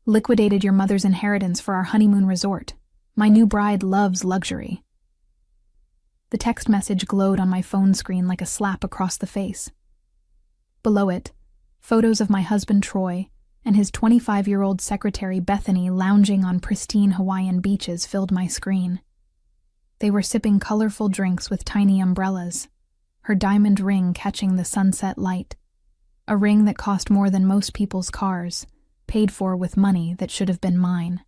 Liquidated your mother's inheritance for our honeymoon resort. My new bride loves luxury." The text message glowed on my phone screen like a slap across the face. Below it, photos of my husband Troy and his 25-year-old secretary Bethany lounging on pristine Hawaiian beaches filled my screen. They were sipping colorful drinks with tiny umbrellas, her diamond ring catching the sunset light, a ring that cost more than most people's cars, paid for with money that should have been mine.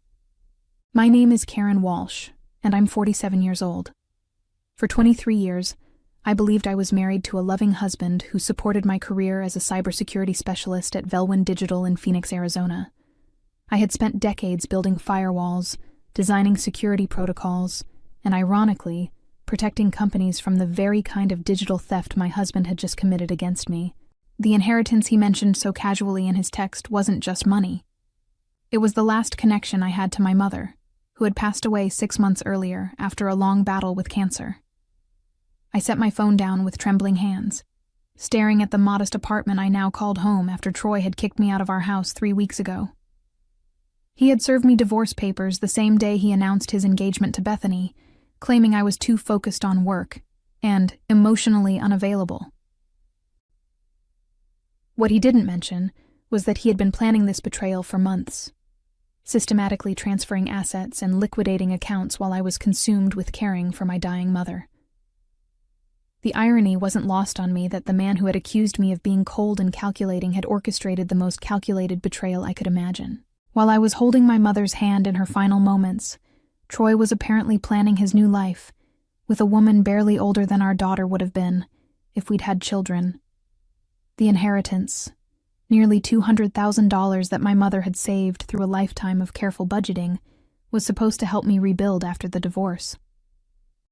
My name is Karen Walsh, and I'm 47 years old. For 23 years, I believed I was married to a loving husband who supported my career as a cybersecurity specialist at Velwin Digital in Phoenix, Arizona. I had spent decades building firewalls, designing security protocols, and ironically, protecting companies from the very kind of digital theft my husband had just committed against me. The inheritance he mentioned so casually in his text wasn't just money. It was the last connection I had to my mother, who had passed away 6 months earlier after a long battle with cancer. I set my phone down with trembling hands, staring at the modest apartment I now called home after Troy had kicked me out of our house 3 weeks ago. He had served me divorce papers the same day he announced his engagement to Bethany, claiming I was too focused on work and emotionally unavailable. What he didn't mention was that he had been planning this betrayal for months, systematically transferring assets and liquidating accounts while I was consumed with caring for my dying mother. The irony wasn't lost on me that the man who had accused me of being cold and calculating had orchestrated the most calculated betrayal I could imagine. While I was holding my mother's hand in her final moments, Troy was apparently planning his new life, with a woman barely older than our daughter would have been, if we'd had children. The inheritance, nearly $200,000 that my mother had saved through a lifetime of careful budgeting, was supposed to help me rebuild after the divorce.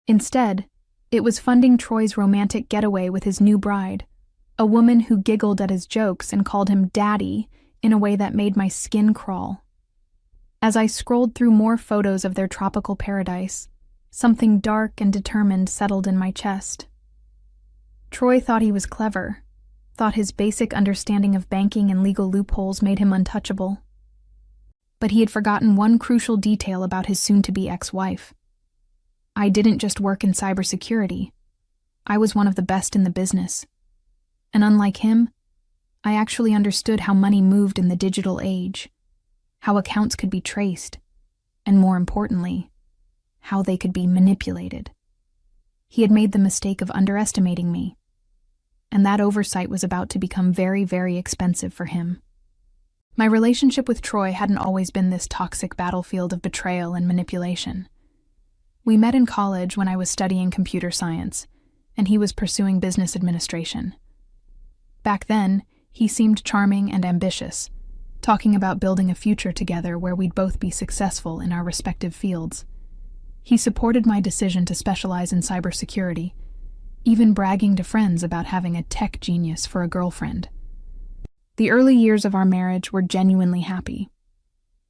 Instead, it was funding Troy's romantic getaway with his new bride, a woman who giggled at his jokes and called him daddy in a way that made my skin crawl. As I scrolled through more photos of their tropical paradise, something dark and determined settled in my chest. Troy thought he was clever, thought his basic understanding of banking and legal loopholes made him untouchable. But he had forgotten one crucial detail about his soon-to-be ex-wife. I didn't just work in cybersecurity. I was one of the best in the business. And unlike him, I actually understood how money moved in the digital age, how accounts could be traced, and more importantly, how they could be manipulated. He had made the mistake of underestimating me, and that oversight was about to become very, very expensive for him. My relationship with Troy hadn't always been this toxic battlefield of betrayal and manipulation. We met in college when I was studying computer science, and he was pursuing business administration. Back then, he seemed charming and ambitious, talking about building a future together where we'd both be successful in our respective fields. He supported my decision to specialize in cybersecurity, even bragging to friends about having a tech genius for a girlfriend. The early years of our marriage were genuinely happy.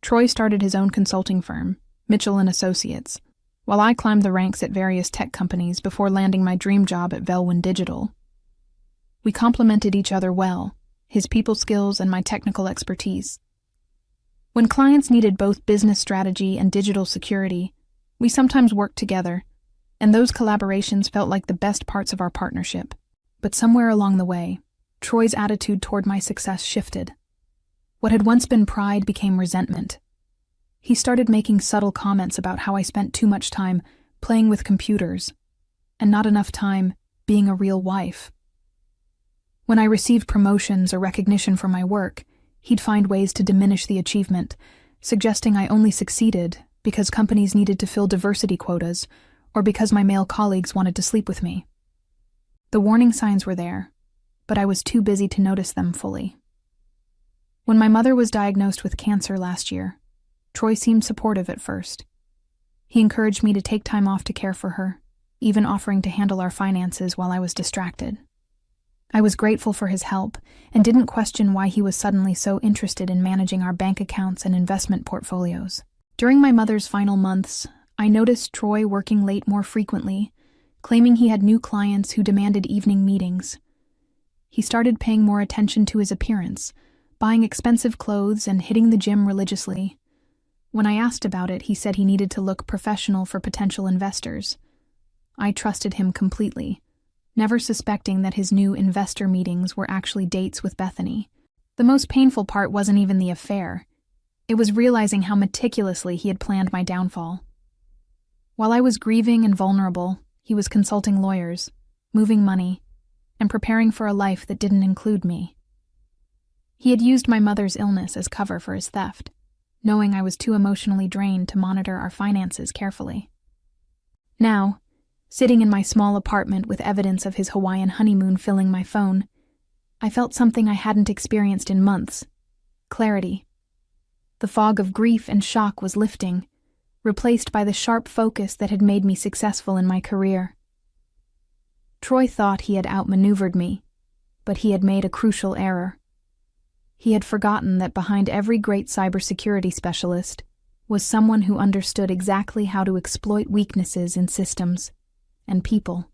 Troy started his own consulting firm, Mitchell & Associates, while I climbed the ranks at various tech companies before landing my dream job at Velwin Digital. We complemented each other well, his people skills and my technical expertise. When clients needed both business strategy and digital security, we sometimes worked together, and those collaborations felt like the best parts of our partnership. But somewhere along the way, Troy's attitude toward my success shifted. What had once been pride became resentment. He started making subtle comments about how I spent too much time playing with computers and not enough time being a real wife. When I received promotions or recognition for my work, he'd find ways to diminish the achievement, suggesting I only succeeded because companies needed to fill diversity quotas or because my male colleagues wanted to sleep with me. The warning signs were there, but I was too busy to notice them fully. When my mother was diagnosed with cancer last year, Troy seemed supportive at first. He encouraged me to take time off to care for her, even offering to handle our finances while I was distracted. I was grateful for his help and didn't question why he was suddenly so interested in managing our bank accounts and investment portfolios. During my mother's final months, I noticed Troy working late more frequently, claiming he had new clients who demanded evening meetings. He started paying more attention to his appearance, buying expensive clothes and hitting the gym religiously. When I asked about it, he said he needed to look professional for potential investors. I trusted him completely, never suspecting that his new investor meetings were actually dates with Bethany. The most painful part wasn't even the affair. It was realizing how meticulously he had planned my downfall. While I was grieving and vulnerable, he was consulting lawyers, moving money, and preparing for a life that didn't include me. He had used my mother's illness as cover for his theft, knowing I was too emotionally drained to monitor our finances carefully. Now, sitting in my small apartment with evidence of his Hawaiian honeymoon filling my phone, I felt something I hadn't experienced in months: clarity. The fog of grief and shock was lifting, replaced by the sharp focus that had made me successful in my career. Troy thought he had outmaneuvered me, but he had made a crucial error. He had forgotten that behind every great cybersecurity specialist was someone who understood exactly how to exploit weaknesses in systems and people.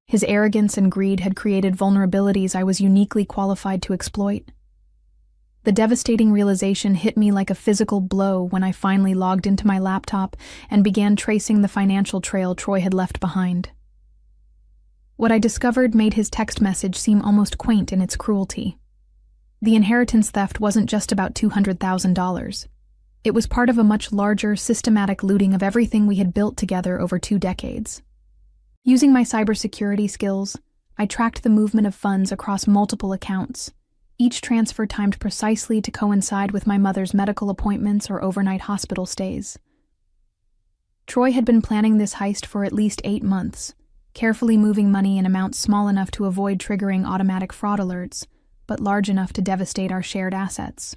His arrogance and greed had created vulnerabilities I was uniquely qualified to exploit. The devastating realization hit me like a physical blow when I finally logged into my laptop and began tracing the financial trail Troy had left behind. What I discovered made his text message seem almost quaint in its cruelty. The inheritance theft wasn't just about $200,000. It was part of a much larger, systematic looting of everything we had built together over 2 decades. Using my cybersecurity skills, I tracked the movement of funds across multiple accounts, each transfer timed precisely to coincide with my mother's medical appointments or overnight hospital stays. Troy had been planning this heist for at least 8 months, carefully moving money in amounts small enough to avoid triggering automatic fraud alerts, but large enough to devastate our shared assets.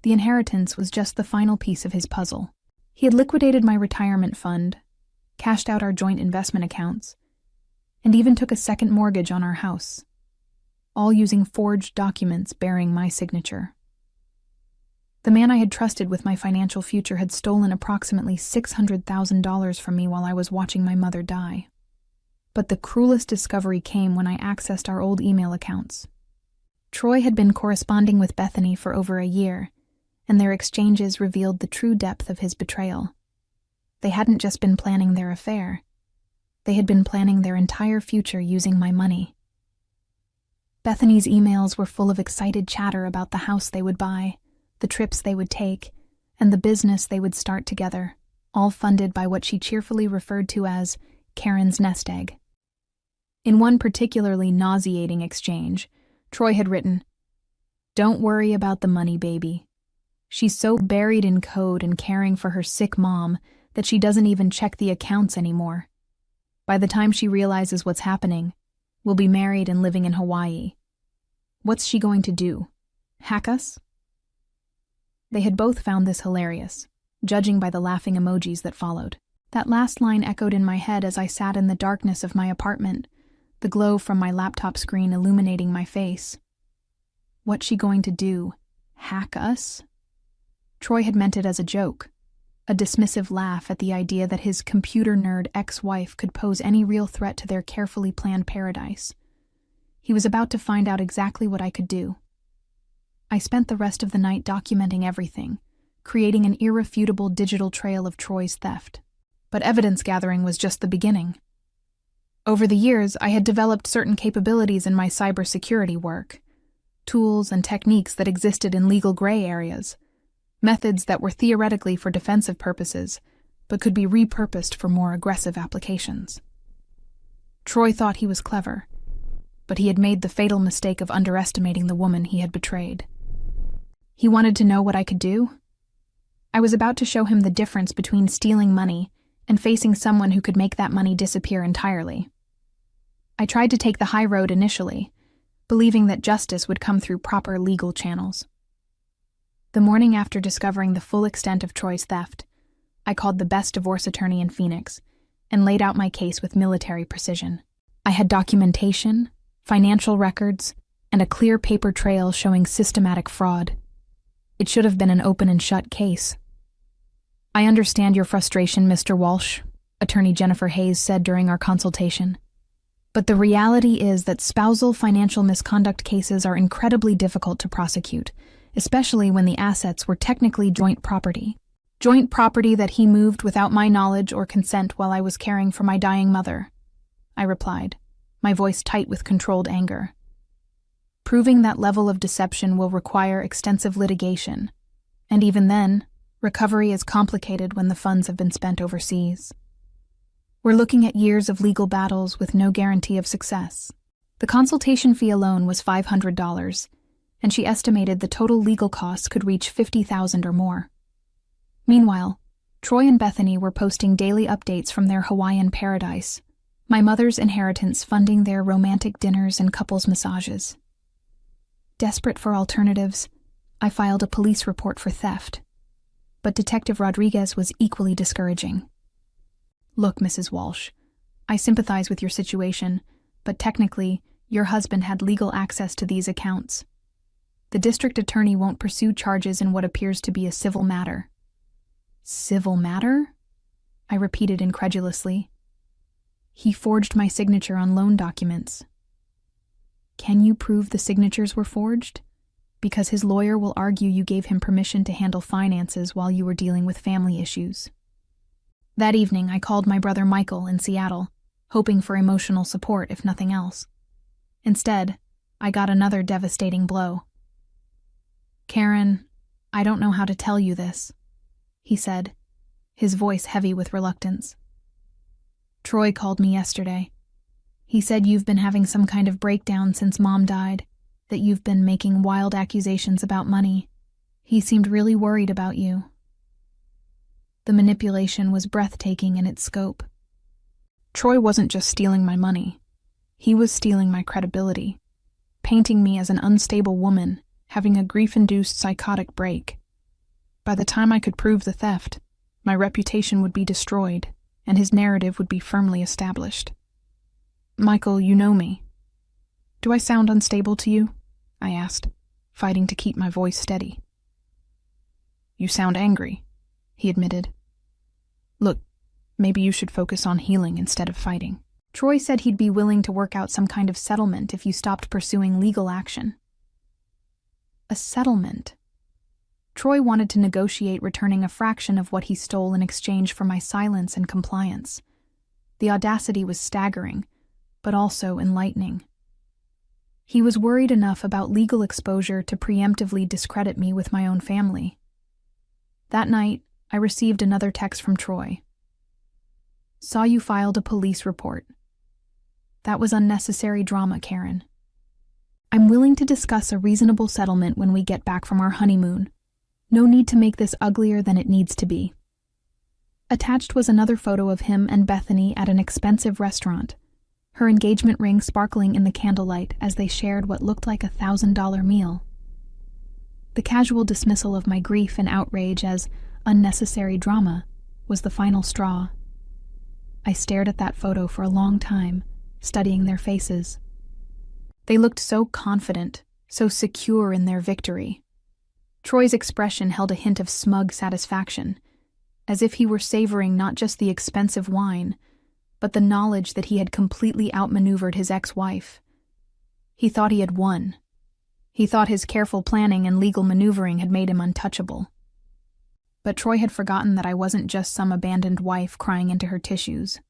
The inheritance was just the final piece of his puzzle. He had liquidated my retirement fund, cashed out our joint investment accounts, and even took a second mortgage on our house, all using forged documents bearing my signature. The man I had trusted with my financial future had stolen approximately $600,000 from me while I was watching my mother die. But the cruelest discovery came when I accessed our old email accounts. Troy had been corresponding with Bethany for over a year, and their exchanges revealed the true depth of his betrayal. They hadn't just been planning their affair. They had been planning their entire future using my money. Bethany's emails were full of excited chatter about the house they would buy, the trips they would take, and the business they would start together, all funded by what she cheerfully referred to as Karen's nest egg. In one particularly nauseating exchange, Troy had written, "Don't worry about the money, baby. She's so buried in code and caring for her sick mom that she doesn't even check the accounts anymore. By the time she realizes what's happening, we'll be married and living in Hawaii. What's she going to do? Hack us?" They had both found this hilarious, judging by the laughing emojis that followed. That last line echoed in my head as I sat in the darkness of my apartment, the glow from my laptop screen illuminating my face. What's she going to do? Hack us? Troy had meant it as a joke, a dismissive laugh at the idea that his computer nerd ex-wife could pose any real threat to their carefully planned paradise. He was about to find out exactly what I could do. I spent the rest of the night documenting everything, creating an irrefutable digital trail of Troy's theft. But evidence gathering was just the beginning. Over the years, I had developed certain capabilities in my cybersecurity work, tools and techniques that existed in legal gray areas, methods that were theoretically for defensive purposes, but could be repurposed for more aggressive applications. Troy thought he was clever, but he had made the fatal mistake of underestimating the woman he had betrayed. He wanted to know what I could do? I was about to show him the difference between stealing money and facing someone who could make that money disappear entirely. I tried to take the high road initially, believing that justice would come through proper legal channels. The morning after discovering the full extent of Troy's theft, I called the best divorce attorney in Phoenix and laid out my case with military precision. I had documentation, financial records, and a clear paper trail showing systematic fraud. It should have been an open and shut case. "I understand your frustration, Mr. Walsh," Attorney Jennifer Hayes said during our consultation. But the reality is that spousal financial misconduct cases are incredibly difficult to prosecute, especially when the assets were technically joint property. Joint property that he moved without my knowledge or consent while I was caring for my dying mother, I replied, my voice tight with controlled anger. Proving that level of deception will require extensive litigation, and even then, recovery is complicated when the funds have been spent overseas. We're looking at years of legal battles with no guarantee of success. The consultation fee alone was $500, and she estimated the total legal costs could reach $50,000 or more. Meanwhile, Troy and Bethany were posting daily updates from their Hawaiian paradise, my mother's inheritance funding their romantic dinners and couples massages. Desperate for alternatives, I filed a police report for theft, but Detective Rodriguez was equally discouraging. Look, Mrs. Walsh, I sympathize with your situation, but technically, your husband had legal access to these accounts. The district attorney won't pursue charges in what appears to be a civil matter. Civil matter? I repeated incredulously. He forged my signature on loan documents. Can you prove the signatures were forged? Because his lawyer will argue you gave him permission to handle finances while you were dealing with family issues. That evening, I called my brother Michael in Seattle, hoping for emotional support if nothing else. Instead, I got another devastating blow. Karen, I don't know how to tell you this, he said, his voice heavy with reluctance. Troy called me yesterday. He said you've been having some kind of breakdown since Mom died, that you've been making wild accusations about money. He seemed really worried about you. The manipulation was breathtaking in its scope. Troy wasn't just stealing my money. He was stealing my credibility, painting me as an unstable woman, having a grief-induced psychotic break. By the time I could prove the theft, my reputation would be destroyed, and his narrative would be firmly established. Michael, you know me. Do I sound unstable to you? I asked, fighting to keep my voice steady. You sound angry, he admitted. Look, maybe you should focus on healing instead of fighting. Troy said he'd be willing to work out some kind of settlement if you stopped pursuing legal action. A settlement? Troy wanted to negotiate returning a fraction of what he stole in exchange for my silence and compliance. The audacity was staggering, but also enlightening. He was worried enough about legal exposure to preemptively discredit me with my own family. That night, I received another text from Troy. Saw you filed a police report. That was unnecessary drama, Karen. I'm willing to discuss a reasonable settlement when we get back from our honeymoon. No need to make this uglier than it needs to be. Attached was another photo of him and Bethany at an expensive restaurant, her engagement ring sparkling in the candlelight as they shared what looked like $1,000 meal. The casual dismissal of my grief and outrage as unnecessary drama was the final straw. I stared at that photo for a long time, studying their faces. They looked so confident, so secure in their victory. Troy's expression held a hint of smug satisfaction, as if he were savoring not just the expensive wine, but the knowledge that he had completely outmaneuvered his ex-wife. He thought he had won. He thought his careful planning and legal maneuvering had made him untouchable. But Troy had forgotten that I wasn't just some abandoned wife crying into her tissues.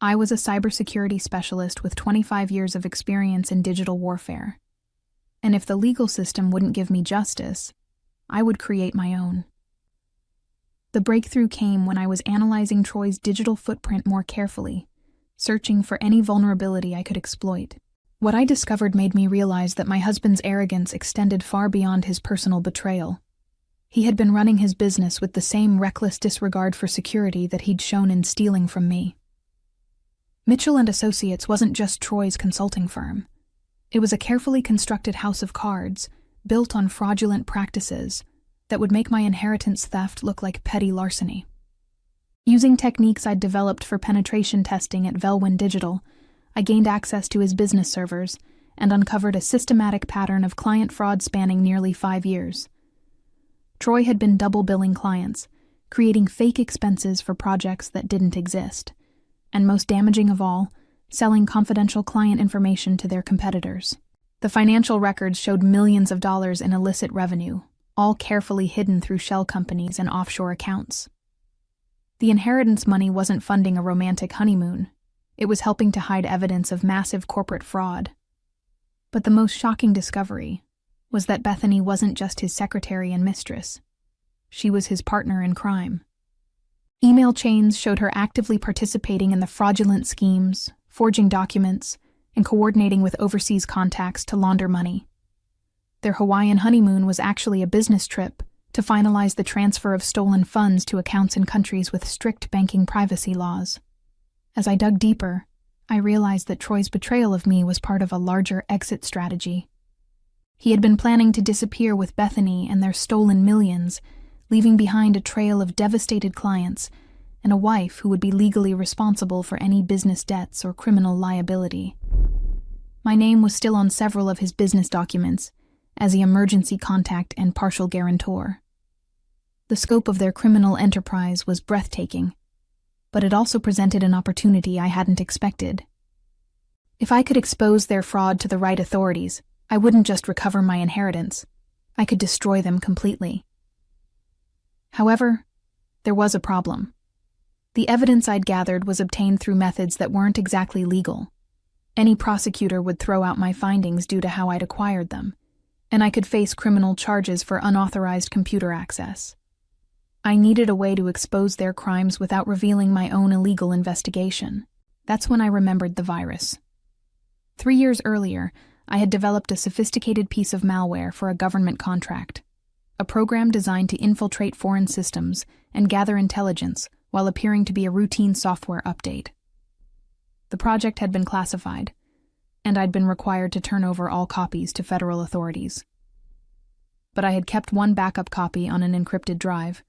I was a cybersecurity specialist with 25 years of experience in digital warfare. And if the legal system wouldn't give me justice, I would create my own. The breakthrough came when I was analyzing Troy's digital footprint more carefully, searching for any vulnerability I could exploit. What I discovered made me realize that my husband's arrogance extended far beyond his personal betrayal. He had been running his business with the same reckless disregard for security that he'd shown in stealing from me. Mitchell & Associates wasn't just Troy's consulting firm. It was a carefully constructed house of cards, built on fraudulent practices that would make my inheritance theft look like petty larceny. Using techniques I'd developed for penetration testing at Velwyn Digital, I gained access to his business servers and uncovered a systematic pattern of client fraud spanning nearly 5 years. Troy had been double-billing clients, creating fake expenses for projects that didn't exist, and most damaging of all, selling confidential client information to their competitors. The financial records showed millions of dollars in illicit revenue, all carefully hidden through shell companies and offshore accounts. The inheritance money wasn't funding a romantic honeymoon. It was helping to hide evidence of massive corporate fraud. But the most shocking discovery was that Bethany wasn't just his secretary and mistress. She was his partner in crime. Email chains showed her actively participating in the fraudulent schemes, forging documents, and coordinating with overseas contacts to launder money. Their Hawaiian honeymoon was actually a business trip to finalize the transfer of stolen funds to accounts in countries with strict banking privacy laws. As I dug deeper, I realized that Troy's betrayal of me was part of a larger exit strategy. He had been planning to disappear with Bethany and their stolen millions, leaving behind a trail of devastated clients and a wife who would be legally responsible for any business debts or criminal liability. My name was still on several of his business documents as the emergency contact and partial guarantor. The scope of their criminal enterprise was breathtaking, but it also presented an opportunity I hadn't expected. If I could expose their fraud to the right authorities, I wouldn't just recover my inheritance, I could destroy them completely. However, there was a problem. The evidence I'd gathered was obtained through methods that weren't exactly legal. Any prosecutor would throw out my findings due to how I'd acquired them, and I could face criminal charges for unauthorized computer access. I needed a way to expose their crimes without revealing my own illegal investigation. That's when I remembered the virus. 3 years earlier, I had developed a sophisticated piece of malware for a government contract, a program designed to infiltrate foreign systems and gather intelligence while appearing to be a routine software update. The project had been classified, and I'd been required to turn over all copies to federal authorities. But I had kept one backup copy on an encrypted drive,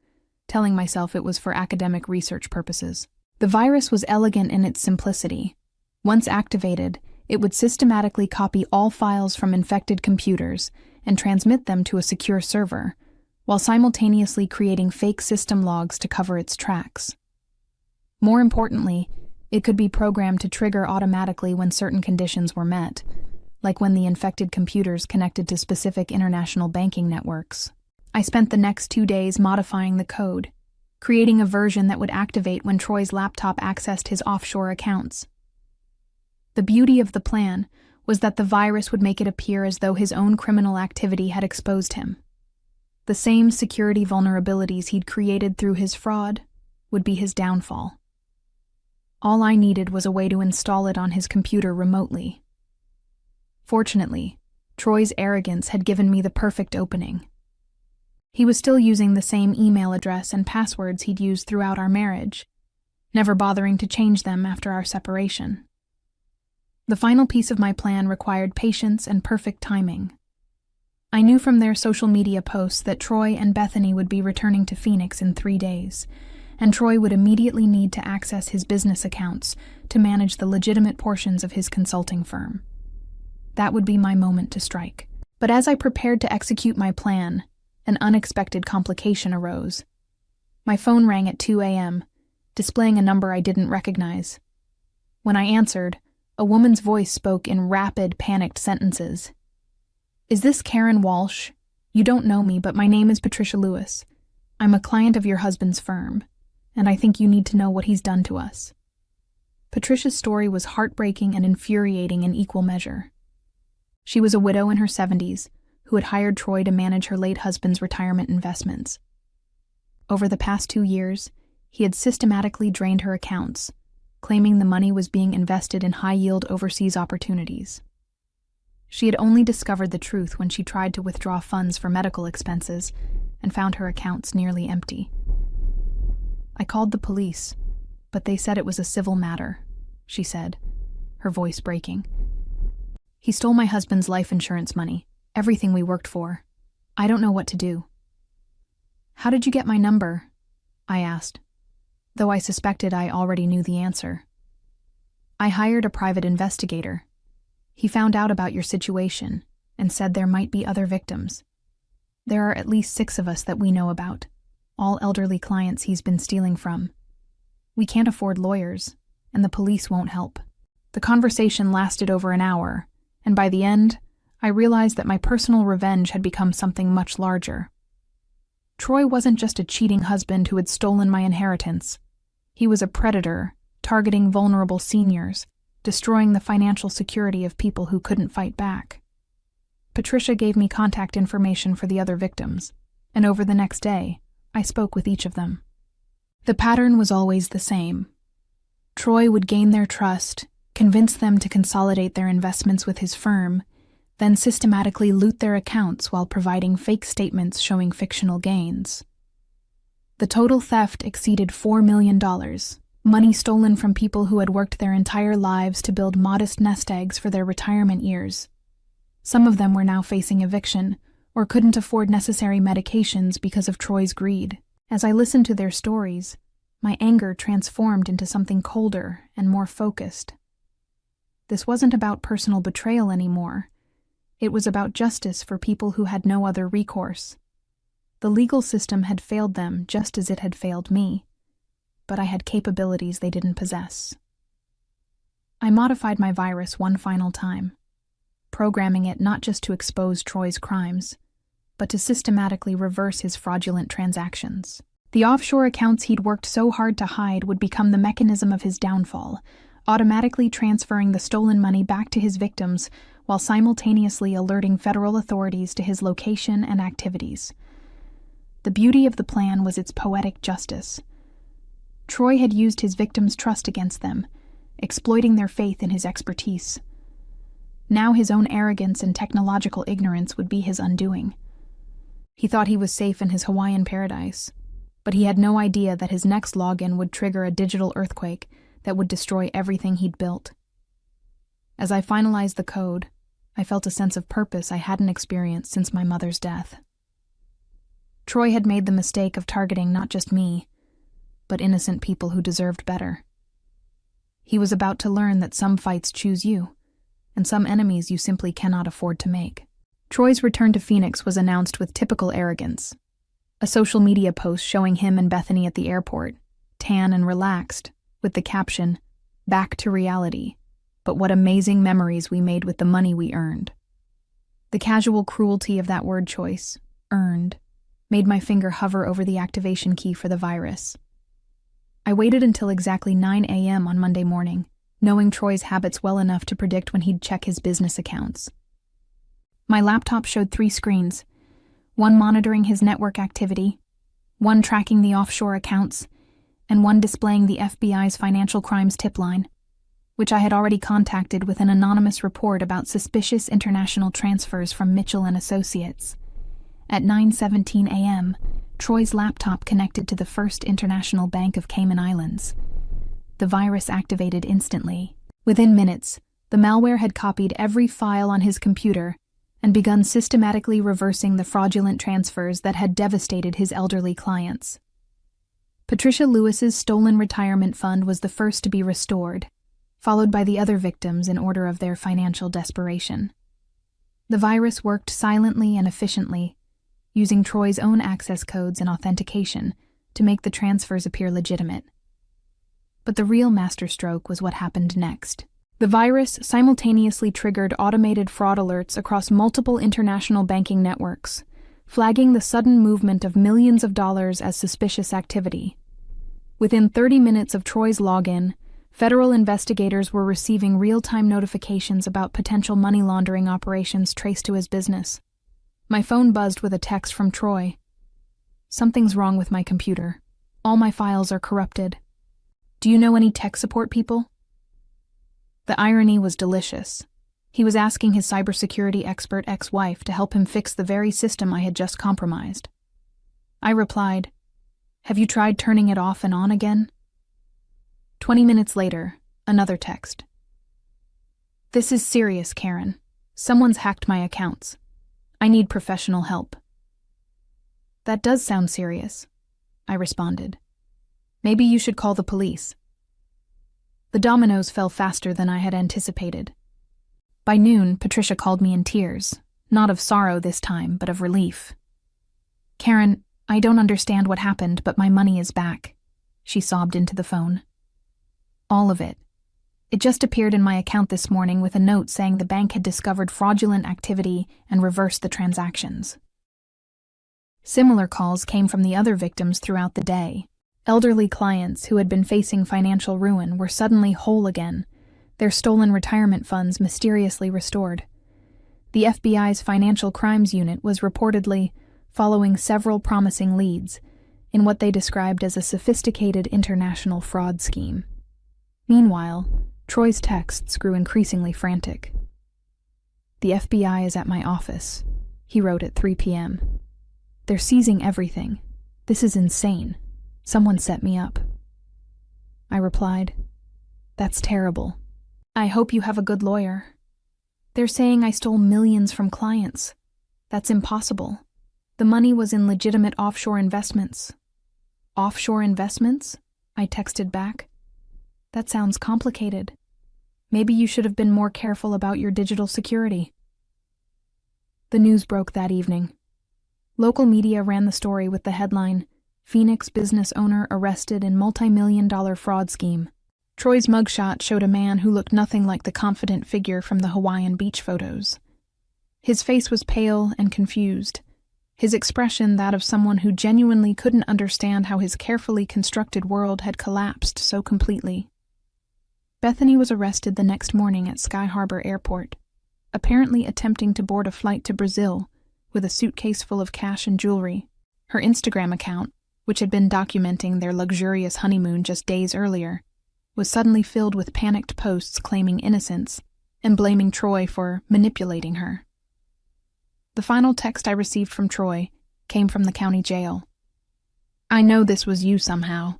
telling myself it was for academic research purposes. The virus was elegant in its simplicity. Once activated, it would systematically copy all files from infected computers and transmit them to a secure server, while simultaneously creating fake system logs to cover its tracks. More importantly, it could be programmed to trigger automatically when certain conditions were met, like when the infected computers connected to specific international banking networks. I spent the next 2 days modifying the code, creating a version that would activate when Troy's laptop accessed his offshore accounts. The beauty of the plan was that the virus would make it appear as though his own criminal activity had exposed him. The same security vulnerabilities he'd created through his fraud would be his downfall. All I needed was a way to install it on his computer remotely. Fortunately, Troy's arrogance had given me the perfect opening. He was still using the same email address and passwords he'd used throughout our marriage, never bothering to change them after our separation. The final piece of my plan required patience and perfect timing. I knew from their social media posts that Troy and Bethany would be returning to Phoenix in 3 days, and Troy would immediately need to access his business accounts to manage the legitimate portions of his consulting firm. That would be my moment to strike. But as I prepared to execute my plan, an unexpected complication arose. My phone rang at 2 a.m., displaying a number I didn't recognize. When I answered, a woman's voice spoke in rapid, panicked sentences. "Is this Karen Walsh? You don't know me, but my name is Patricia Lewis. I'm a client of your husband's firm, and I think you need to know what he's done to us." Patricia's story was heartbreaking and infuriating in equal measure. She was a widow in her 70s, who had hired Troy to manage her late husband's retirement investments. Over the past 2 years, he had systematically drained her accounts, claiming the money was being invested in high-yield overseas opportunities. She had only discovered the truth when she tried to withdraw funds for medical expenses and found her accounts nearly empty. "I called the police, but they said it was a civil matter," she said, her voice breaking. "He stole my husband's life insurance money, everything we worked for. I don't know what to do." "How did you get my number?" I asked, though I suspected I already knew the answer. "I hired a private investigator. He found out about your situation and said there might be other victims. There are at least 6 of us that we know about, all elderly clients he's been stealing from. We can't afford lawyers, and the police won't help." The conversation lasted over an hour, and by the end, I realized that my personal revenge had become something much larger. Troy wasn't just a cheating husband who had stolen my inheritance. He was a predator, targeting vulnerable seniors, destroying the financial security of people who couldn't fight back. Patricia gave me contact information for the other victims, and over the next day, I spoke with each of them. The pattern was always the same. Troy would gain their trust, convince them to consolidate their investments with his firm, then systematically loot their accounts while providing fake statements showing fictional gains. The total theft exceeded $4 million, money stolen from people who had worked their entire lives to build modest nest eggs for their retirement years. Some of them were now facing eviction, or couldn't afford necessary medications because of Troy's greed. As I listened to their stories, my anger transformed into something colder and more focused. This wasn't about personal betrayal anymore. It was about justice for people who had no other recourse. The legal system had failed them just as it had failed me, but I had capabilities they didn't possess. I modified my virus one final time, programming it not just to expose Troy's crimes, but to systematically reverse his fraudulent transactions. The offshore accounts he'd worked so hard to hide would become the mechanism of his downfall, automatically transferring the stolen money back to his victims while simultaneously alerting federal authorities to his location and activities. The beauty of the plan was its poetic justice. Troy had used his victims' trust against them, exploiting their faith in his expertise. Now his own arrogance and technological ignorance would be his undoing. He thought he was safe in his Hawaiian paradise, but he had no idea that his next login would trigger a digital earthquake that would destroy everything he'd built. As I finalized the code, I felt a sense of purpose I hadn't experienced since my mother's death. Troy had made the mistake of targeting not just me, but innocent people who deserved better. He was about to learn that some fights choose you, and some enemies you simply cannot afford to make. Troy's return to Phoenix was announced with typical arrogance. A social media post showing him and Bethany at the airport, tan and relaxed, with the caption, "Back to reality, but what amazing memories we made with the money we earned." The casual cruelty of that word choice, earned, made my finger hover over the activation key for the virus. I waited until exactly 9 a.m. on Monday morning, knowing Troy's habits well enough to predict when he'd check his business accounts. My laptop showed 3 screens, one monitoring his network activity, one tracking the offshore accounts, and one displaying the FBI's financial crimes tip line, which I had already contacted with an anonymous report about suspicious international transfers from Mitchell and Associates. At 9:17 a.m., Troy's laptop connected to the First International Bank of Cayman Islands. The virus activated instantly. Within minutes, the malware had copied every file on his computer and begun systematically reversing the fraudulent transfers that had devastated his elderly clients. Patricia Lewis's stolen retirement fund was the first to be restored, followed by the other victims in order of their financial desperation. The virus worked silently and efficiently, using Troy's own access codes and authentication to make the transfers appear legitimate. But the real masterstroke was what happened next. The virus simultaneously triggered automated fraud alerts across multiple international banking networks, flagging the sudden movement of millions of dollars as suspicious activity. Within 30 minutes of Troy's login, federal investigators were receiving real-time notifications about potential money laundering operations traced to his business. My phone buzzed with a text from Troy. "Something's wrong with my computer. All my files are corrupted. Do you know any tech support people?" The irony was delicious. He was asking his cybersecurity expert ex-wife to help him fix the very system I had just compromised. I replied, "Have you tried turning it off and on again?" 20 minutes later, another text. "This is serious, Karen. Someone's hacked my accounts. I need professional help." "That does sound serious," I responded. "Maybe you should call the police." The dominoes fell faster than I had anticipated. By noon, Patricia called me in tears, not of sorrow this time, but of relief. "Karen, I don't understand what happened, but my money is back," she sobbed into the phone. "All of it. It just appeared in my account this morning with a note saying the bank had discovered fraudulent activity and reversed the transactions. Similar calls came from the other victims throughout the day. Elderly clients who had been facing financial ruin were suddenly whole again, their stolen retirement funds mysteriously restored. The FBI's Financial Crimes Unit was reportedly following several promising leads in what they described as a sophisticated international fraud scheme. Meanwhile, Troy's texts grew increasingly frantic. "The FBI is at my office," he wrote at 3 p.m. "They're seizing everything. This is insane. Someone set me up." I replied, "That's terrible. I hope you have a good lawyer. They're saying I stole millions from clients. That's impossible. The money was in legitimate offshore investments." "Offshore investments?" I texted back. "That sounds complicated. Maybe you should have been more careful about your digital security." The news broke that evening. Local media ran the story with the headline, "Phoenix business owner arrested in multi-million-dollar fraud scheme." Troy's mugshot showed a man who looked nothing like the confident figure from the Hawaiian beach photos. His face was pale and confused, his expression that of someone who genuinely couldn't understand how his carefully constructed world had collapsed so completely. Bethany was arrested the next morning at Sky Harbor Airport, apparently attempting to board a flight to Brazil with a suitcase full of cash and jewelry. Her Instagram account, which had been documenting their luxurious honeymoon just days earlier, was suddenly filled with panicked posts claiming innocence and blaming Troy for manipulating her. The final text I received from Troy came from the county jail. "I know this was you somehow.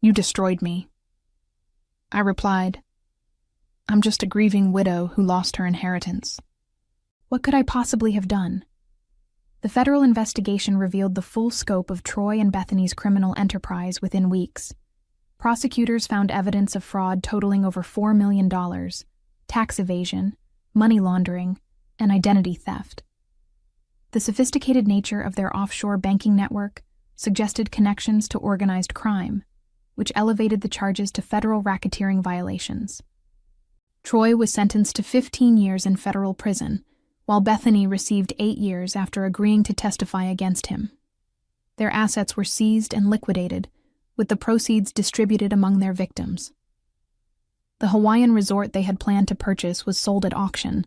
You destroyed me." I replied, "I'm just a grieving widow who lost her inheritance." What could I possibly have done? The federal investigation revealed the full scope of Troy and Bethany's criminal enterprise within weeks. Prosecutors found evidence of fraud totaling over $4 million, tax evasion, money laundering, and identity theft. The sophisticated nature of their offshore banking network suggested connections to organized crime, which elevated the charges to federal racketeering violations. Troy was sentenced to 15 years in federal prison, while Bethany received 8 years after agreeing to testify against him. Their assets were seized and liquidated, with the proceeds distributed among their victims. The Hawaiian resort they had planned to purchase was sold at auction,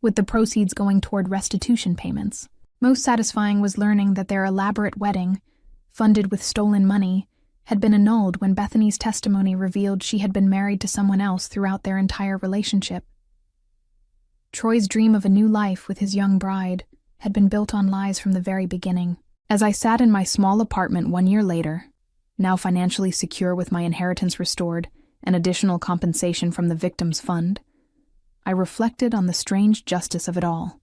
with the proceeds going toward restitution payments. Most satisfying was learning that their elaborate wedding, funded with stolen money, had been annulled when Bethany's testimony revealed she had been married to someone else throughout their entire relationship. Troy's dream of a new life with his young bride had been built on lies from the very beginning. As I sat in my small apartment 1 year later, now financially secure with my inheritance restored and additional compensation from the victims' fund, I reflected on the strange justice of it all.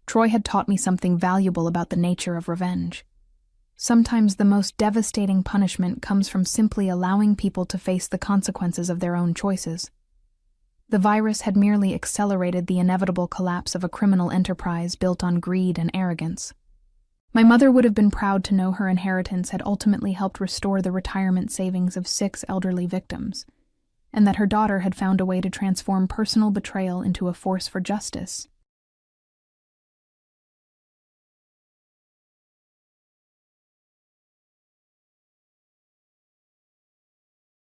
Troy had taught me something valuable about the nature of revenge. Sometimes the most devastating punishment comes from simply allowing people to face the consequences of their own choices. The virus had merely accelerated the inevitable collapse of a criminal enterprise built on greed and arrogance. My mother would have been proud to know her inheritance had ultimately helped restore the retirement savings of 6 elderly victims, and that her daughter had found a way to transform personal betrayal into a force for justice.